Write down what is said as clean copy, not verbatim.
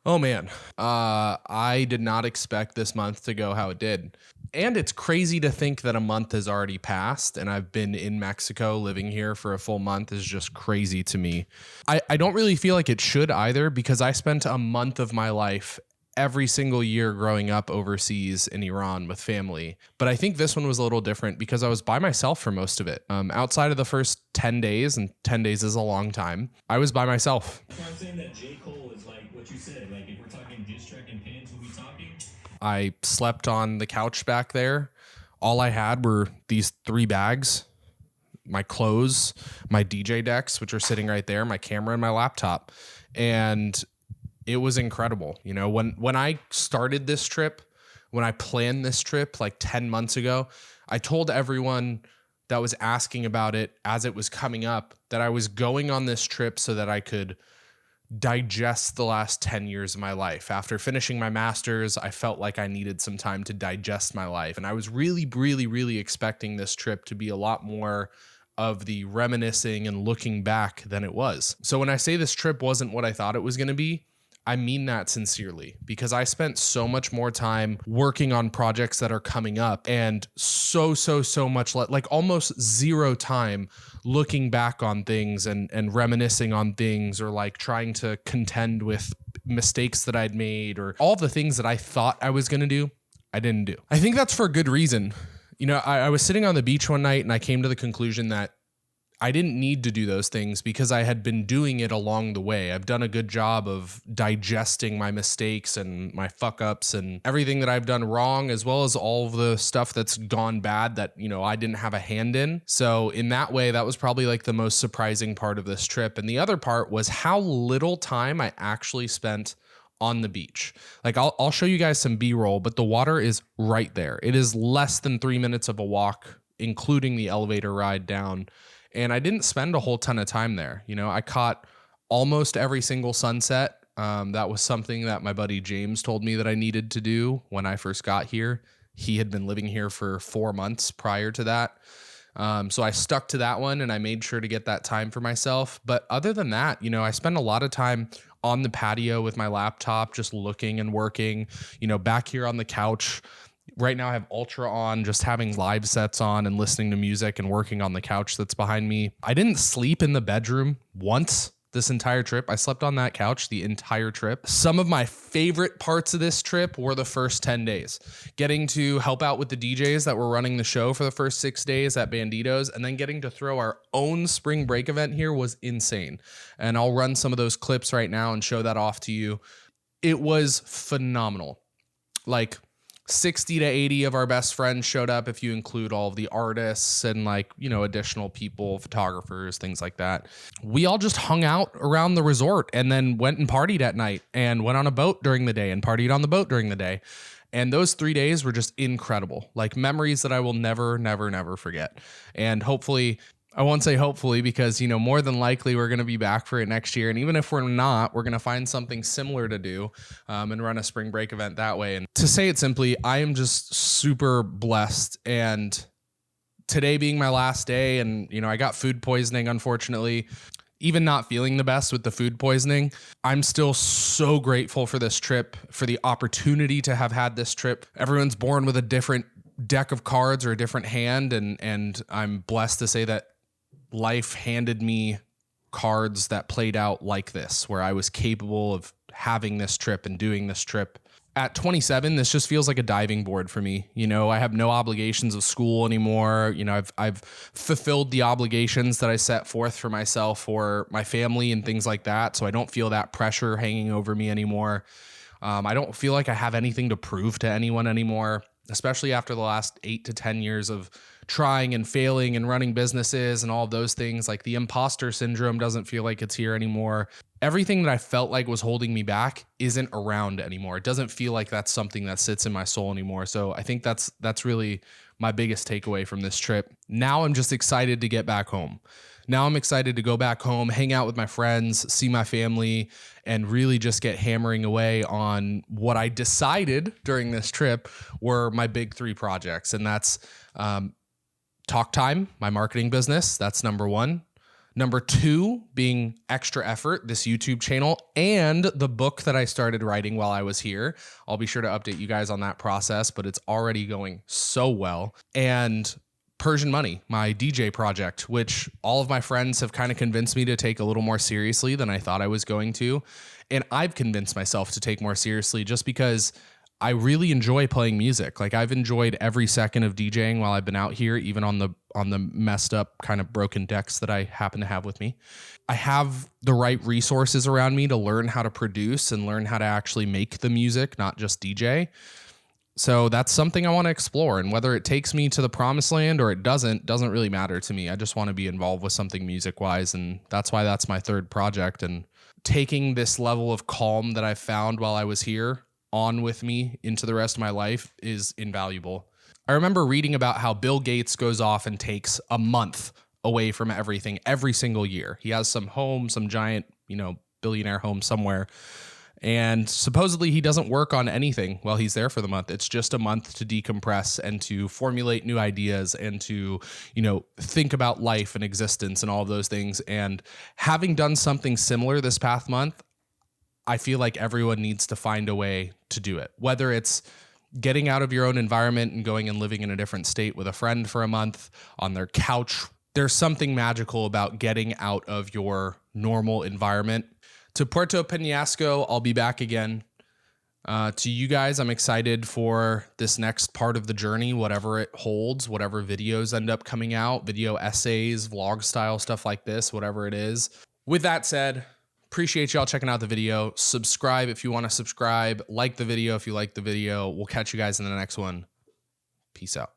Oh man, I did not expect this month to go how it did. And it's crazy to think that a month has already passed and I've been in Mexico living here for a full month is just crazy to me. I don't really feel like it should either because I spent a month of my life every single year growing up overseas in Iran with family. But I think this one was a little different because I was by myself for most of it. Outside of the first 10 days, and 10 days is a long time, I was by myself. I'm saying that J. Cole is like what you said. Like, if we're talking diss track and pins, who we talking? I slept on the couch back there. All I had were these 3 bags, my clothes, my DJ decks, which are sitting right there, my camera and my laptop. And it was incredible. You know, when I started this trip, when I planned this trip like 10 months ago, I told everyone that was asking about it as it was coming up that I was going on this trip so that I could digest the last 10 years of my life. After finishing my master's, I felt like I needed some time to digest my life. And I was really expecting this trip to be a lot more of the reminiscing and looking back than it was. So when I say this trip wasn't what I thought it was going to be, I mean that sincerely because I spent so much more time working on projects that are coming up and so much like almost zero time looking back on things and reminiscing on things or like trying to contend with mistakes that I'd made or all the things that I thought I was going to do, I didn't do. I think that's for a good reason. You know, I was sitting on the beach one night and I came to the conclusion that I didn't need to do those things because I had been doing it along the way. I've done a good job of digesting my mistakes and my fuck ups and everything that I've done wrong, as well as all of the stuff that's gone bad that, you know, I didn't have a hand in. So in that way, that was probably like the most surprising part of this trip. And the other part was how little time I actually spent on the beach. Like I'll show you guys some B-roll, but the water is right there. It is less than 3 minutes of a walk, including the elevator ride down. And I didn't spend a whole ton of time there. You know, I caught almost every single sunset. That was something that my buddy James told me that I needed to do when I first got here. He had been living here for 4 months prior to that. So I stuck to that one and I made sure to get that time for myself. But other than that, you know, I spent a lot of time on the patio with my laptop, just looking and working, you know, back here on the couch. Right now I have Ultra on, just having live sets on and listening to music and working on the couch that's behind me. I didn't sleep in the bedroom once this entire trip. I slept on that couch the entire trip. Some of my favorite parts of this trip were the first 10 days. Getting to help out with the DJs that were running the show for the first 6 days at Banditos, and then getting to throw our own spring break event here was insane. And I'll run some of those clips right now and show that off to you. It was phenomenal. Like 60 to 80 of our best friends showed up if you include all of the artists and like, you know, additional people, photographers, things like that. We all just hung out around the resort and then went and partied at night and went on a boat during the day and partied on the boat during the day. And those 3 days were just incredible, like memories that I will never forget. And hopefully, I won't say hopefully because, you know, more than likely we're going to be back for it next year. And even if we're not, we're going to find something similar to do and run a spring break event that way. And to say it simply, I am just super blessed. And today being my last day and, you know, I got food poisoning, unfortunately. Even not feeling the best with the food poisoning, I'm still so grateful for this trip, for the opportunity to have had this trip. Everyone's born with a different deck of cards or a different hand. And I'm blessed to say that life handed me cards that played out like this, where I was capable of having this trip and doing this trip. At 27, this just feels like a diving board for me. You know, I have no obligations of school anymore. You know, I've fulfilled the obligations that I set forth for myself for my family and things like that. So I don't feel that pressure hanging over me anymore. I don't feel like I have anything to prove to anyone anymore, especially after the last 8 to 10 years of trying and failing and running businesses and all of those things. Like the imposter syndrome doesn't feel like it's here anymore. Everything that I felt like was holding me back isn't around anymore. It doesn't feel like that's something that sits in my soul anymore. So I think that's really my biggest takeaway from this trip. Now I'm just excited to get back home. Now I'm excited to go back home, hang out with my friends, see my family, and really just get hammering away on what I decided during this trip were my big 3 projects. And that's Talk Time, my marketing business. That's number 1. Number 2 being extra effort, this YouTube channel, and the book that I started writing while I was here. I'll be sure to update you guys on that process, but it's already going so well. And Persian Money, my DJ project, which all of my friends have kind of convinced me to take a little more seriously than I thought I was going to. And I've convinced myself to take more seriously just because I really enjoy playing music. Like, I've enjoyed every second of DJing while I've been out here, even on the messed up kind of broken decks that I happen to have with me. I have the right resources around me to learn how to produce and learn how to actually make the music, not just DJ. So that's something I want to explore. And whether it takes me to the promised land or it doesn't really matter to me. I just want to be involved with something music-wise. And that's why that's my third project. And taking this level of calm that I found while I was here on with me into the rest of my life is invaluable. I remember reading about how Bill Gates goes off and takes a month away from everything every single year. He has some home, some giant, billionaire home somewhere. And supposedly he doesn't work on anything while he's there for the month. It's just a month to decompress and to formulate new ideas and to, think about life and existence and all of those things. And having done something similar this past month, I feel like everyone needs to find a way to do it, whether it's getting out of your own environment and going and living in a different state with a friend for a month on their couch. There's something magical about getting out of your normal environment. To Puerto Penasco, I'll be back again. To you guys, I'm excited for this next part of the journey, whatever it holds, whatever videos end up coming out, video essays, vlog style, stuff like this, whatever it is. With that said, appreciate y'all checking out the video. Subscribe if you want to subscribe. Like the video if you like the video. We'll catch you guys in the next one. Peace out.